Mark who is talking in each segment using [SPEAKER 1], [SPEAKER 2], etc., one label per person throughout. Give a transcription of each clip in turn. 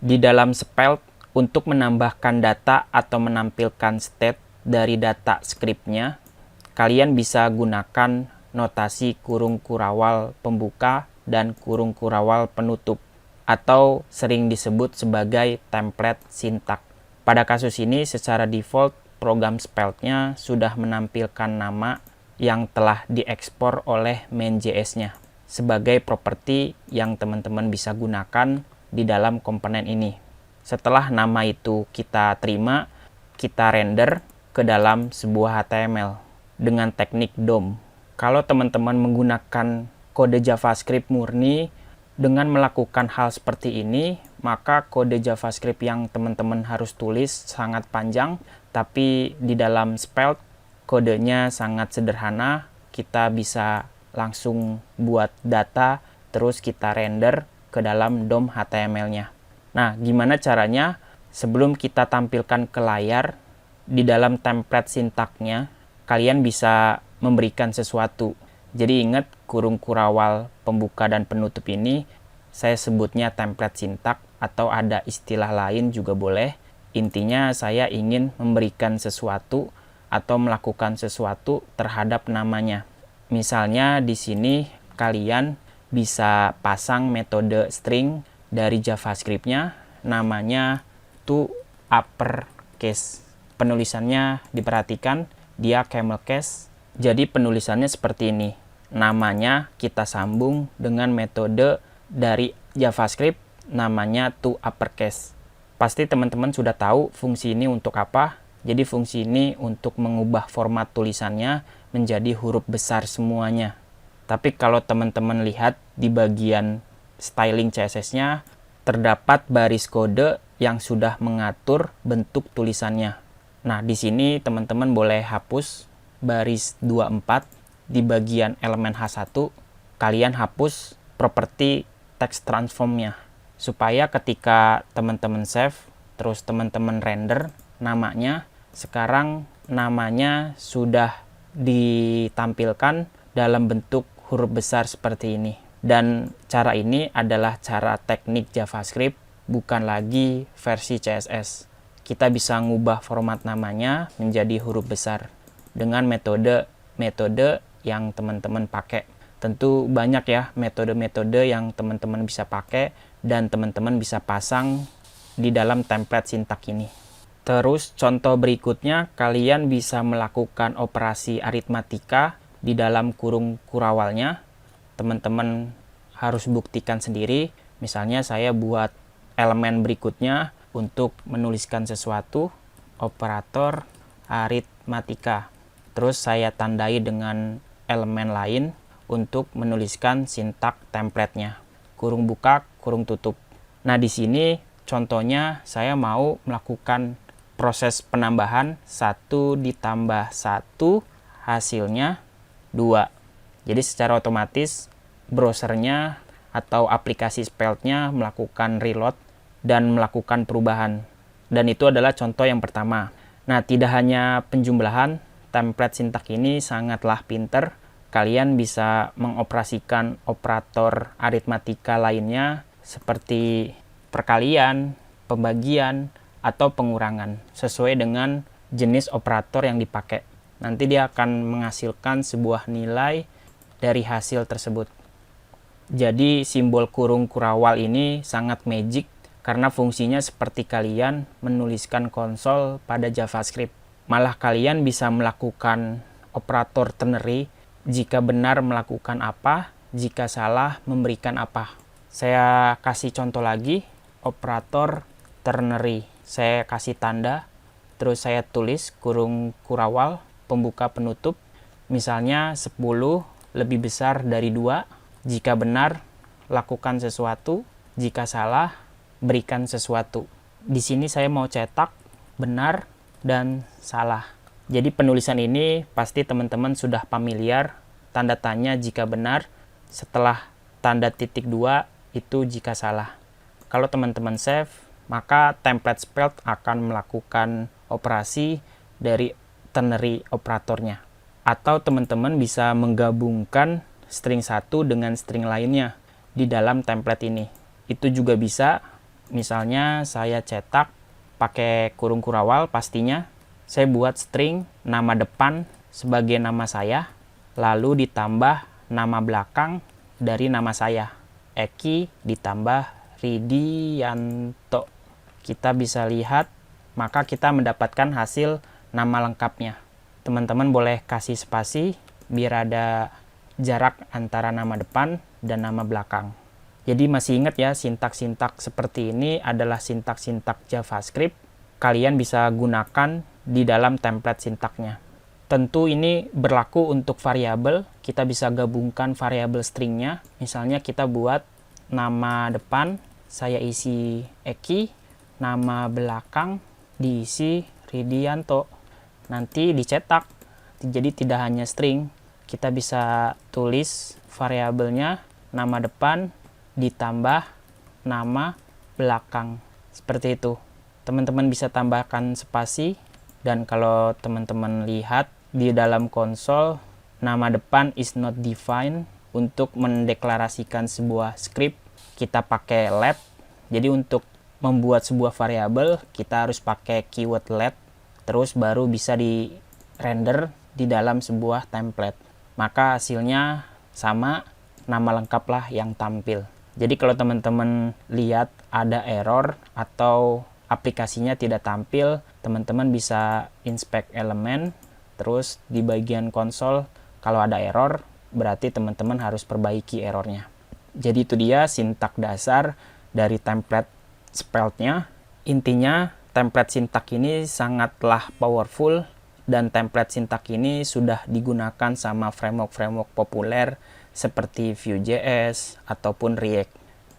[SPEAKER 1] Di dalam Spelt, untuk menambahkan data atau menampilkan state dari data scriptnya, kalian bisa gunakan notasi kurung kurawal pembuka dan kurung kurawal penutup, atau sering disebut sebagai template sintak. Pada kasus ini, secara default, program Spelt-nya sudah menampilkan nama yang telah diekspor oleh main.js-nya sebagai properti yang teman-teman bisa gunakan di dalam komponen ini. Setelah nama itu kita terima, kita render ke dalam sebuah HTML dengan teknik DOM. Kalau teman-teman menggunakan kode JavaScript murni dengan melakukan hal seperti ini, maka kode JavaScript yang teman-teman harus tulis sangat panjang, tapi di dalam Spelt kodenya sangat sederhana. Kita bisa langsung buat data, terus kita render ke dalam DOM HTML-nya. Nah, gimana caranya? Sebelum kita tampilkan ke layar, di dalam template sintaknya, kalian bisa memberikan sesuatu. Jadi ingat, kurung kurawal pembuka dan penutup ini, saya sebutnya template sintak, atau ada istilah lain juga boleh. Intinya saya ingin memberikan sesuatu atau melakukan sesuatu terhadap namanya. Misalnya di sini kalian bisa pasang metode string dari JavaScript-nya, namanya toUpperCase. Penulisannya diperhatikan, dia camel case. Jadi penulisannya seperti ini. Namanya kita sambung dengan metode dari JavaScript, namanya toUpperCase. Pasti teman-teman sudah tahu fungsi ini untuk apa. Jadi fungsi ini untuk mengubah format tulisannya menjadi huruf besar semuanya. Tapi kalau teman-teman lihat di bagian styling CSS-nya, terdapat baris kode yang sudah mengatur bentuk tulisannya. Nah, di sini teman-teman boleh hapus baris 24 di bagian elemen H1. Kalian hapus properti text transform-nya, supaya ketika teman-teman save, terus teman-teman render namanya, sekarang namanya sudah ditampilkan dalam bentuk huruf besar seperti ini. Dan cara ini adalah cara teknik JavaScript, bukan lagi versi CSS. Kita bisa ngubah format namanya menjadi huruf besar dengan metode yang teman-teman pakai. Tentu banyak ya metode-metode yang teman-teman bisa pakai dan teman-teman bisa pasang di dalam template sintak ini. Terus contoh berikutnya, kalian bisa melakukan operasi aritmatika di dalam kurung kurawalnya. Teman-teman harus buktikan sendiri. Misalnya saya buat elemen berikutnya untuk menuliskan sesuatu, operator aritmatika. Terus saya tandai dengan elemen lain untuk menuliskan sintak template-nya. Kurung buka, kurung tutup. Nah, di sini contohnya saya mau melakukan proses penambahan 1 ditambah 1 hasilnya 2. Jadi secara otomatis browsernya atau aplikasi Spelt-nya melakukan reload dan melakukan perubahan. Dan itu adalah contoh yang pertama. Nah, tidak hanya penjumlahan, template sintak ini sangatlah pinter. Kalian bisa mengoperasikan operator aritmatika lainnya seperti perkalian, pembagian, atau pengurangan sesuai dengan jenis operator yang dipakai. Nanti dia akan menghasilkan sebuah nilai dari hasil tersebut. Jadi simbol kurung kurawal ini sangat magic karena fungsinya seperti kalian menuliskan konsol pada JavaScript. Malah kalian bisa melakukan operator ternary jika benar melakukan apa, jika salah memberikan apa. Saya kasih contoh lagi, operator ternary. Saya kasih tanda, terus saya tulis kurung kurawal, pembuka penutup. Misalnya 10 lebih besar dari 2. Jika benar, lakukan sesuatu. Jika salah, berikan sesuatu. Di sini saya mau cetak benar dan salah. Jadi penulisan ini pasti teman-teman sudah familiar. Tanda tanya jika benar, setelah tanda titik 2 itu jika salah. Kalau teman-teman save, maka template Spelt akan melakukan operasi dari ternary operatornya. Atau teman-teman bisa menggabungkan string satu dengan string lainnya di dalam template ini. Itu juga bisa. Misalnya saya cetak pakai kurung kurawal pastinya. Saya buat string nama depan sebagai nama saya, lalu ditambah nama belakang dari nama saya. Eki ditambah Ridianto. Kita bisa lihat, maka kita mendapatkan hasil nama lengkapnya. Teman-teman boleh kasih spasi biar ada jarak antara nama depan dan nama belakang. Jadi masih ingat ya, sintaks-sintaks seperti ini adalah sintaks-sintaks JavaScript. Kalian bisa gunakan di dalam template sintaknya. Tentu ini berlaku untuk variabel. Kita bisa gabungkan variabel stringnya. Misalnya kita buat nama depan, saya isi Eki, nama belakang diisi Ridianto. Nanti dicetak. Jadi tidak hanya string, kita bisa tulis variabelnya nama depan ditambah nama belakang. Seperti itu. Teman-teman bisa tambahkan spasi, dan kalau teman-teman lihat di dalam konsol, nama depan is not defined. Untuk mendeklarasikan sebuah script, kita pakai let. Jadi untuk membuat sebuah variabel, kita harus pakai keyword let, terus baru bisa di render di dalam sebuah template. Maka hasilnya sama, nama lengkap lah yang tampil. Jadi kalau teman-teman lihat ada error atau aplikasinya tidak tampil, teman-teman bisa inspect elemen, terus di bagian konsol kalau ada error, berarti teman-teman harus perbaiki errornya. Jadi itu dia sintak dasar dari template Svelte-nya. Intinya template sintak ini sangatlah powerful, dan template sintak ini sudah digunakan sama framework-framework populer seperti Vue.js ataupun React.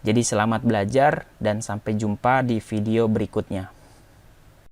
[SPEAKER 1] Jadi selamat belajar dan sampai jumpa di video berikutnya.